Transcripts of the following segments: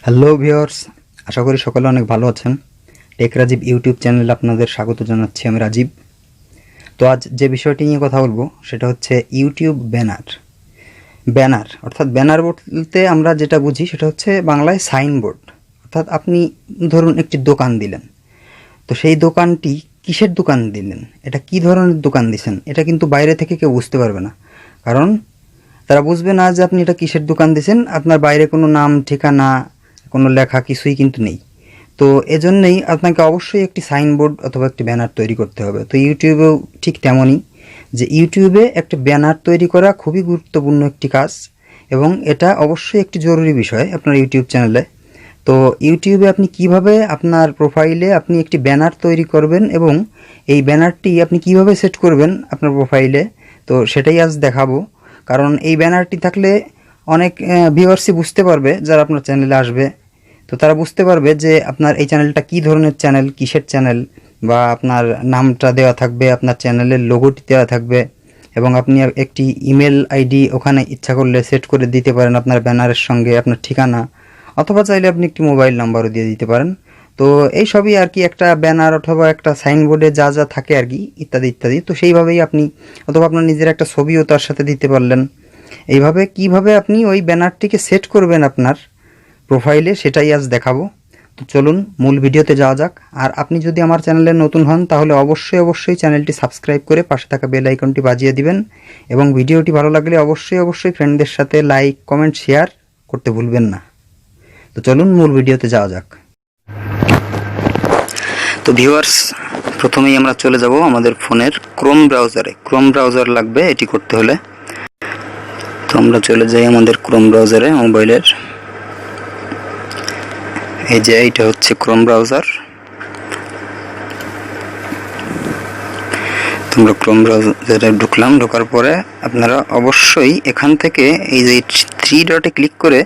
Hello viewers, আশা করি সকলে অনেক ভালো আছেন। টেক রাজীব ইউটিউব চ্যানেলে আপনাদের স্বাগত জানাচ্ছি। আমি রাজীব। তো আজ যে বিষয়টি নিয়ে কথা বলবো সেটা হচ্ছে ইউটিউব ব্যানার অর্থাৎ ব্যানার বলতে আমরা যেটা বুঝি সেটা হচ্ছে বাংলায় সাইনবোর্ড। অর্থাৎ আপনি ধরুন একটি দোকান দিলেন, তো সেই দোকানটি কিসের দোকান দিলেন, এটা কি ধরনের দোকান দিছেন, এটা কিন্তু বাইরে থেকে কেউ বুঝতে পারবে না। কারণ তারা বুঝবে না যে আপনি এটা কিসের দোকান দিছেন, আপনার বাইরে কোনো নাম ঠিকানা কোনো লেখা কিছুই কিন্তু নেই। তো এজন্যই আপনাকে অবশ্যই একটি সাইনবোর্ড অথবা একটি ব্যানার তৈরি করতে হবে। তো ইউটিউবেও ঠিক তেমনই, যে ইউটিউবে একটা ব্যানার তৈরি করা খুবই গুরুত্বপূর্ণ একটি কাজ এবং এটা অবশ্যই একটি জরুরি বিষয় আপনার ইউটিউব চ্যানেলে। তো ইউটিউবে আপনি কিভাবে আপনার প্রোফাইলে আপনি একটি ব্যানার তৈরি করবেন এবং এই ব্যানারটি আপনি কিভাবে সেট করবেন আপনার প্রোফাইলে, তো সেটাই আজ দেখাবো। কারণ এই ব্যানারটি থাকলে অনেক ভিউয়ার্সই বুঝতে পারবে যারা আপনার চ্যানেলে আসবে। তো তারা বুঝতে পারবে যে আপনার এই চ্যানেলটা কী ধরনের চ্যানেল, কিসের চ্যানেল, বা আপনার নামটা দেওয়া থাকবে, আপনার চ্যানেলের লোগোটি দেওয়া থাকবে এবং আপনি একটি ইমেল আইডি ওখানে ইচ্ছা করলে সেট করে দিতে পারেন আপনার ব্যানারের সঙ্গে, আপনার ঠিকানা, অথবা চাইলে আপনি একটি মোবাইল নাম্বারও দিয়ে দিতে পারেন। তো এই সবই আর কি একটা ব্যানার অথবা একটা সাইনবোর্ডে যা যা থাকে আর কি, ইত্যাদি ইত্যাদি। তো সেইভাবেই আপনি, অথবা আপনার নিজের একটা ছবিও তার সাথে দিতে পারলেন। এইভাবে কিভাবে আপনি ওই ব্যানারটিকে সেট করবেন আপনার প্রোফাইলে, সেটাই আজ দেখাবো। তো চলুন মূল ভিডিওতে যাওয়া যাক। আর আপনি যদি আমার চ্যানেলে নতুন হন তাহলে অবশ্যই চ্যানেলটি সাবস্ক্রাইব করে পাশে থাকা বেল আইকনটি বাজিয়ে দিবেন এবং ভিডিওটি ভালো লাগলে অবশ্যই ফ্রেন্ডদের সাথে লাইক, কমেন্ট, শেয়ার করতে ভুলবেন না। তো চলুন মূল ভিডিওতে যাওয়া যাক। তো ভিউয়ার্স, প্রথমেই আমরা চলে যাব আমাদের ফোনের ক্রোম ব্রাউজার লাগবে এটি করতে হলে। তো আমরা চলে যাই আমাদের ক্রোম ব্রাউজারে মোবাইলের। এই যে এইটা হচ্ছে ক্রোম ব্রাউজার। তোমরা ক্রোম ব্রাউজারে ঢোকার পরে আপনারা অবশ্যই এখান থেকে এই যে 3 ডটে ক্লিক করে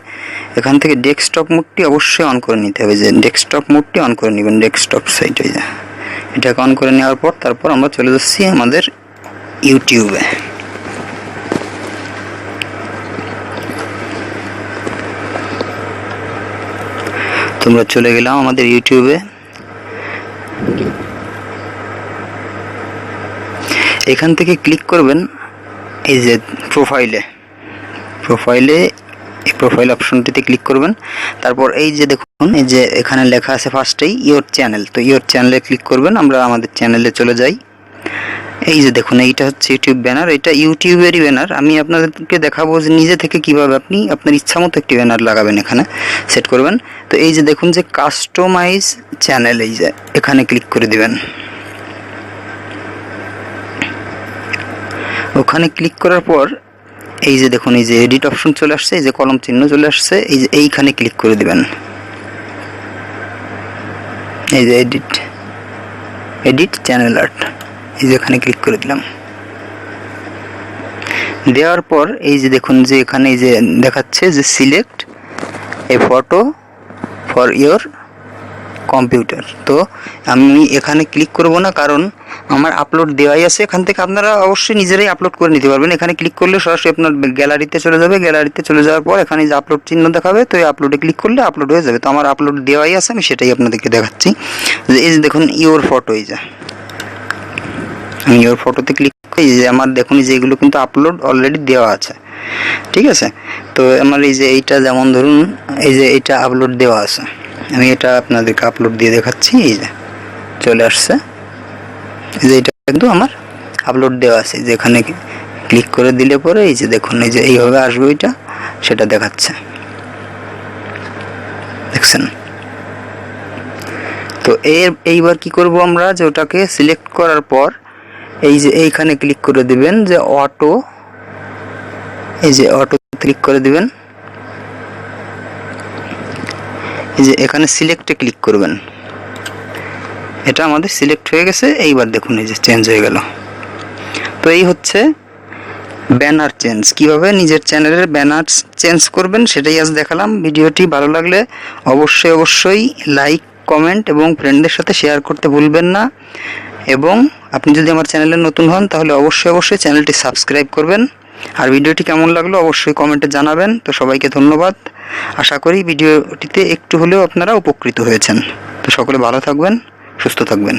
এখান থেকে ডেস্কটপ মোডটি অবশ্যই অন করে নিতে হবে। যে ডেস্কটপ মোডটি অন করে নেবেন, ডেস্কটপ সাইটে এটাকে অন করে নেওয়ার পর তারপর আমরা চলে যাচ্ছি আমাদের ইউটিউবে। তোমরা চলে গেলাম আমাদের ইউটিউবে। এখান থেকে ক্লিক করবেন এই যে প্রোফাইল অপশনটিতে ক্লিক করবেন। তারপর এই যে দেখুন, এই যে এখানে লেখা আছে ফার্স্টেই ইওর চ্যানেল। তো ইওর চ্যানেলে ক্লিক করবেন। আমরা আমাদের চ্যানেলে চলে যাই। এই যে দেখুন, এইটা হচ্ছে ইউটিউব ব্যানার। এটা ইউটিউবেরই ব্যানার। আমি আপনাদেরকে দেখাবো যে নিজে থেকে কিভাবে আপনি আপনার ইচ্ছা মতো একটি ব্যানার লাগাবেন, এখানে সেট করবেন। তো এই যে দেখুন যে কাস্টমাইজ চ্যানেল, এই যে এখানে ক্লিক করে দিবেন। ওখানে ক্লিক করার পর এই যে দেখুন, এই যে এডিট অপশন চলে আসছে, এই যে কলম চিহ্ন চলে আসছে, এই যে এইখানে ক্লিক করে দিবেন। এই যে এডিট চ্যানেল আর্ট, এই যে এখানে ক্লিক করে দিলাম। দেওয়ার পর এই যে দেখুন যে এখানে এই যে দেখাচ্ছে যে select A photo for your computer. তো আমি এখানে ক্লিক করব না, কারণ আমার আপলোড দেওয়াই আছে। এখান থেকে আপনারা অবশ্যই নিজেরাই আপলোড করে নিতে পারবেন। এখানে ক্লিক করলে সরাসরি আপনার গ্যালারিতে চলে যাবে। গ্যালারিতে চলে যাওয়ার পর এখানে যে আপলোড চিহ্ন দেখাবে, তো এই আপলোডে ক্লিক করলে আপলোড হয়ে যাবে। তো আমার আপলোড দেওয়াই আছে, আমি সেটাই আপনাদেরকে দেখাচ্ছি। এই যে দেখুন ইওর ফটো, এই যে আমি ইওর ফটোতে ক্লিক করি। এই যে আমার দেখুন যে এগুলো কিন্তু আপলোড অলরেডি দেওয়া আছে, ঠিক আছে। তো আমার এই যে এইটা, যেমন ধরুন এই যে এইটা আপলোড দেওয়া আছে, আমি এটা আপনাদেরকে আপলোড দিয়ে দেখাচ্ছি। এই যে চলে আসছে, এই যে এটা কিন্তু আমার আপলোড দেওয়া আছে। যে এখানে ক্লিক করে দিলে পরে এই যে দেখুন এই যে এইভাবে আসবে, ওইটা সেটা দেখাচ্ছে, দেখছেন। তো এইবার কি করব আমরা, যে ওটাকে সিলেক্ট করার পর এই যে এইখানে ক্লিক করে দিবেন যে অটো, এই যে অটো ক্লিক করে দিবেন। এই যে এখানে সিলেক্টে ক্লিক করবেন। এটা আমাদের সিলেক্ট হয়ে গেছে। এইবার দেখুন এই যে চেঞ্জ হয়ে গেল। তো এই হচ্ছে ব্যানার চেঞ্জ, কিভাবে নিজের চ্যানেলের ব্যানার চেঞ্জ করবেন সেটাই আজ দেখালাম। ভিডিওটি ভালো লাগলে অবশ্যই লাইক, কমেন্ট এবং ফ্রেন্ডদের সাথে শেয়ার করতে ভুলবেন না। এবং আপনি যদি আমার চ্যানেলে নতুন হন তাহলে অবশ্যই চ্যানেলটি সাবস্ক্রাইব করবেন। আর ভিডিওটি কেমন লাগলো অবশ্যই কমেন্টে জানাবেন। তো সবাইকে ধন্যবাদ। আশা করি ভিডিওটিতে একটু হলেও আপনারা উপকৃত হয়েছেন। তো সকলে ভালো থাকবেন, সুস্থ থাকবেন।